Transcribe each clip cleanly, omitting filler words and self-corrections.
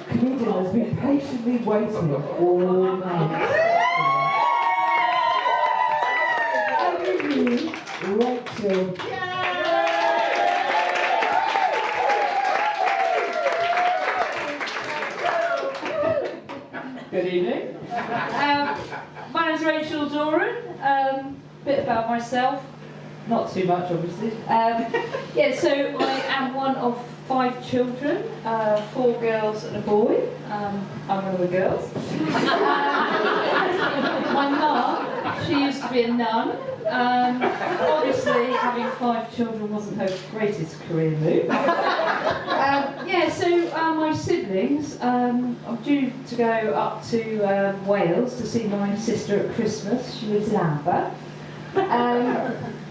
comedian has been patiently waiting all night. Rachel. Good evening. My name's Rachel Doran. Bit about myself. Not too much, obviously. Yeah, so I am one of 5 children, 4 girls and a boy. I'm one of the girls. My mum, she used to be a nun. Obviously, having 5 children wasn't her greatest career move. Yeah, so my siblings, I'm due to go up to Wales to see my sister at Christmas. She lives in Aber.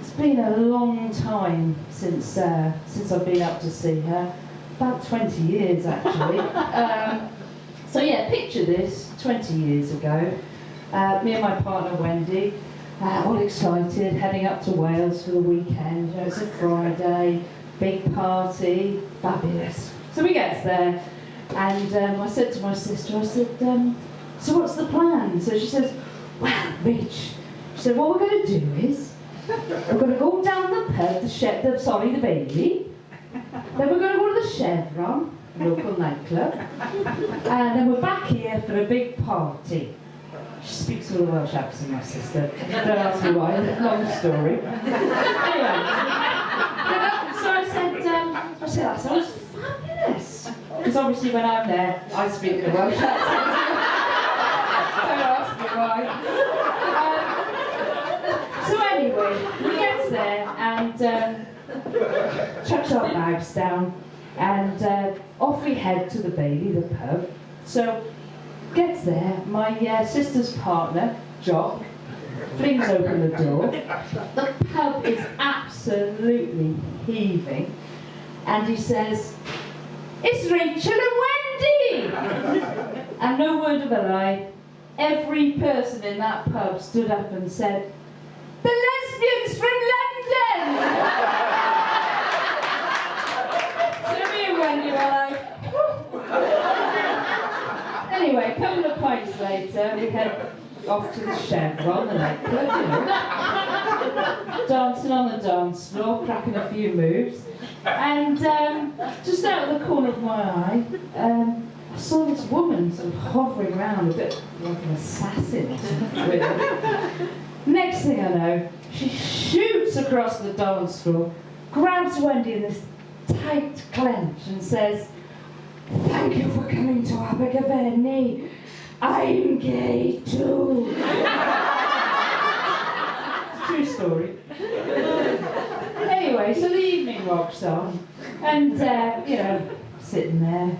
It's been a long time since I've been up to see her. About 20 years, actually. So yeah, picture this, 20 years ago. Me and my partner Wendy, all excited, heading up to Wales for the weekend. You know, it's a Friday, big party, fabulous. So we get there, and I said to my sister, I said, so what's the plan? So she says, well, Rich, she said, what we're going to do is, we're going to go down the pub, the Bailey, then we're going to go to the Chevron, local nightclub, and then we're back here for a big party. She speaks with a Welsh accent, my sister. Don't ask me why, long story. Anyway, so I said, that sounds fabulous. Because obviously when I'm there, I speak with a Welsh accent. Don't ask me why. So anyway, we get there and chucks our bags down, and off we head to the Bailey, the pub. So gets there, my sister's partner, Jock, flings open the door. The pub is absolutely heaving, and he says, "It's Rachel and Wendy!" And no word of a lie, every person in that pub stood up and said, "The lesbians from London!" So me and Wendy were like, anyway, a couple of pints later, we head off to the Chevron, the nightclub, you know, dancing on the dance floor, cracking a few moves, and just out of the corner of my eye, I saw this woman sort of hovering around, a bit like an assassin or something, really. Next thing I know, she shoots across the dance floor, grabs Wendy in this tight clench and says, "Thank you for coming to Abergavenny. I'm gay too." True story. Anyway, so the evening rocks on, and you know, sitting there.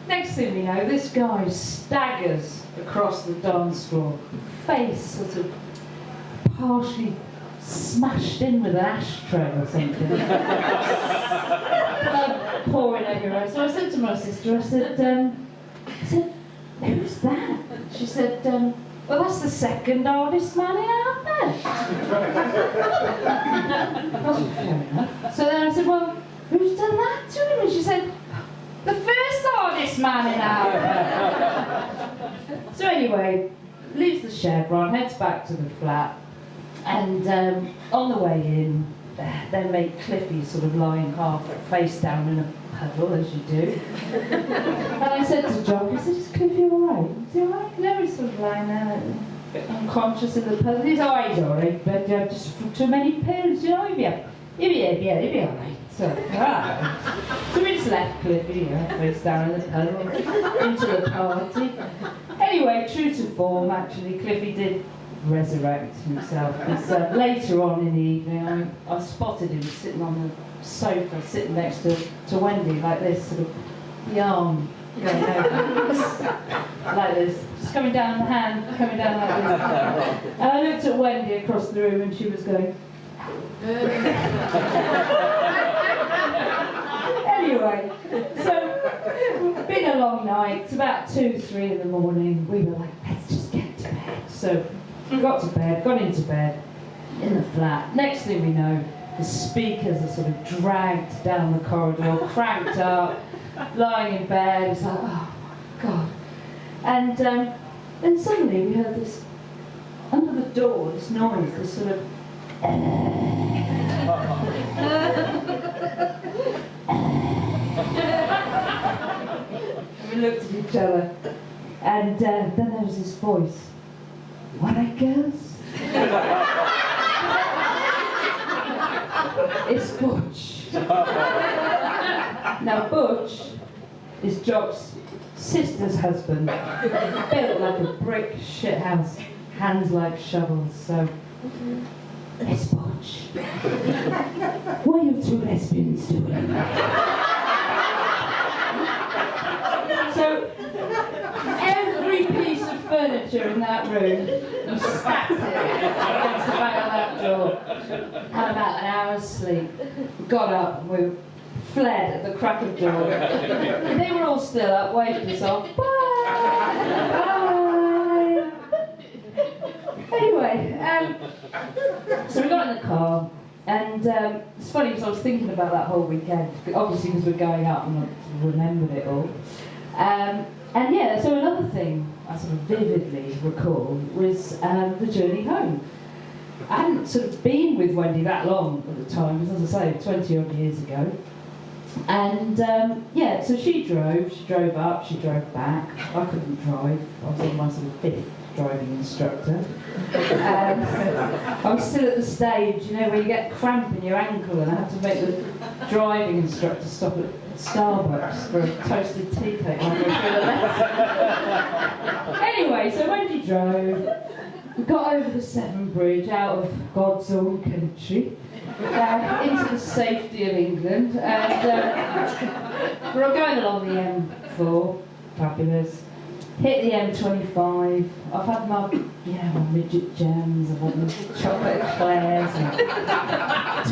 Next thing we know, this guy staggers across the dance floor, face sort of partially smashed in with an ashtray or something. Blood pouring everywhere. So I said to my sister, I said, "Who's that?" She said, "Well, that's the second hardest man in our bed." Fair enough. So then I said, "Well, who's done that to him?" And she said, "The first hardest man in our bed." So anyway, leaves the Chevron, heads back to the flat, and on the way in, their mate Cliffy's sort of lying half face down in a puddle, as you do. And I said to Jock, I said, "Is Cliffy alright? Is he alright?" No, he's sort of lying there, a bit unconscious in the puddle. He's alright, but just too many pills, you know, he'll be alright. So, so we just left Cliffy, you know, face down in the puddle, into the party. Anyway, true to form, actually, Cliffy did resurrect himself, because later on in the evening I spotted him sitting on the sofa, sitting next to Wendy, like this, sort of the arm going over, like this, just coming down the hand, coming down like this. And I looked at Wendy across the room and she was going anyway, so been a long night. It's about 2, 3 in the morning. We were like, let's just get to bed. So we got to bed, got into bed, in the flat. Next thing we know, the speakers are sort of dragged down the corridor, cranked up, lying in bed. It's like, oh my God. And then suddenly we heard this, under the door, this noise, this sort of we looked at each other, and then there was this voice. "Wanna girls?" It's Butch. Now Butch is Jock's sister's husband, built like a brick shithouse, hands like shovels, so... It's Butch. What are you two lesbians doing? So, every piece of furniture in that room, we stacked it against the back of that door. Had about an hour's sleep. We got up and we fled at the crack of dawn. And they were all still up, waving us off. Bye! Bye! Anyway, so we got in the car, and it's funny because I was thinking about that whole weekend, obviously because we're going up and I remembered it all. And yeah, so another thing I sort of vividly recall was the journey home. I hadn't sort of been with Wendy that long at the time, because as I say, 20 odd years ago. And yeah, so she drove up, she drove back. I couldn't drive, I was on my sort of 5th driving instructor. I was still at the stage, you know, where you get cramp in your ankle and I had to make the driving instructor stop at Starbucks for a toasted tea cake halfway through the lesson. Anyway, so Wendy drove, we got over the Severn Bridge out of God's own country, into the safety of England, and we're going along the M4, fabulous. Hit the M25. I've had my, you know, my midget jams, I've had my chocolate eclairs, and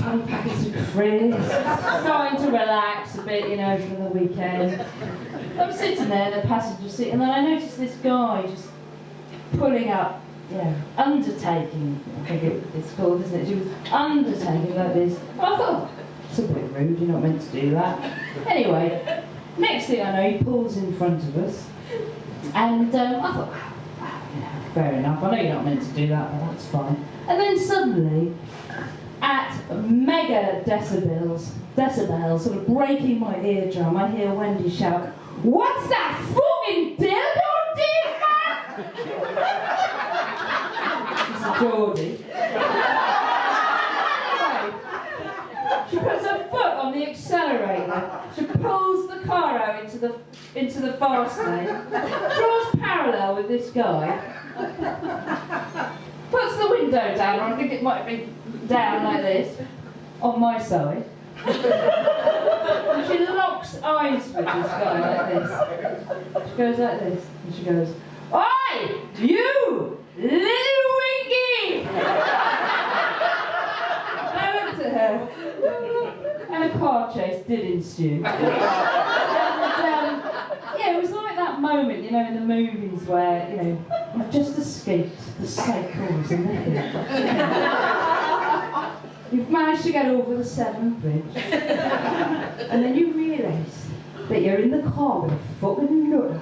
20 packets of frizz. Trying to relax a bit, you know, for the weekend. I'm sitting there in the passenger seat, and then I noticed this guy just pulling up, you know, undertaking, I think it's called, isn't it? She was undertaking like this. And I thought, it's a bit rude, you're not meant to do that. Anyway, next thing I know, he pulls in front of us. And I thought, wow, you know, fair enough. I know you're not meant to do that, but that's fine. And then suddenly, at mega decibels, sort of breaking my eardrum, I hear Wendy shout, "What's that fucking dildo doing, man?" This is Geordie. Anyway, she puts her foot on the accelerator. She pulls the car out into the fast lane, draws parallel with this guy, puts the window down, or I think it might have been down like this, on my side. And she locks eyes with this guy like this. She goes like this, and she goes, "Oi, you little winky!" I looked at her, and a car chase did ensue. And, yeah, it was like that moment, you know, in the movies where, you know, you've just escaped the cycles and the hill. You've managed to get over the Severn Bridge, and then you realise that you're in the car with a fucking nutter.